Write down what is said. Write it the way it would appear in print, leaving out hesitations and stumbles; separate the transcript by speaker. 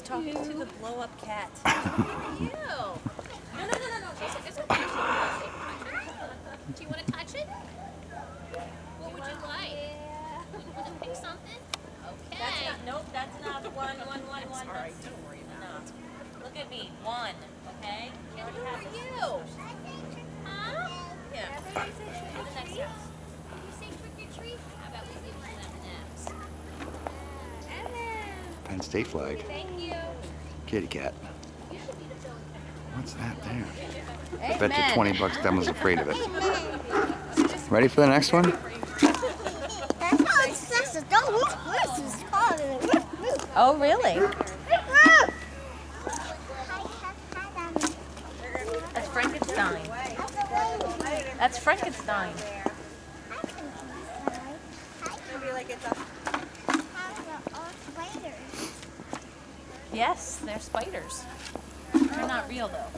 Speaker 1: talking to the blow-up cat.
Speaker 2: You. No. It's okay. Do you want to touch it? What would you like? Would you want to pick something? Okay.
Speaker 1: That's not one.
Speaker 2: Sorry, don't worry about it.
Speaker 1: Look at me. One, okay?
Speaker 2: And who are you? Huh?
Speaker 1: Yeah.
Speaker 2: The next house. Did you say trick or treat? How about we give you some M&Ms?
Speaker 3: Penn State flag.
Speaker 2: Thank you.
Speaker 3: Kitty cat. What's that there? I
Speaker 1: Amen.
Speaker 3: bet you 20 bucks Demo's afraid of it. Ready for the next one?
Speaker 1: Oh, really? That's Frankenstein. That's Frankenstein. Yes, they're spiders. They're not real, though.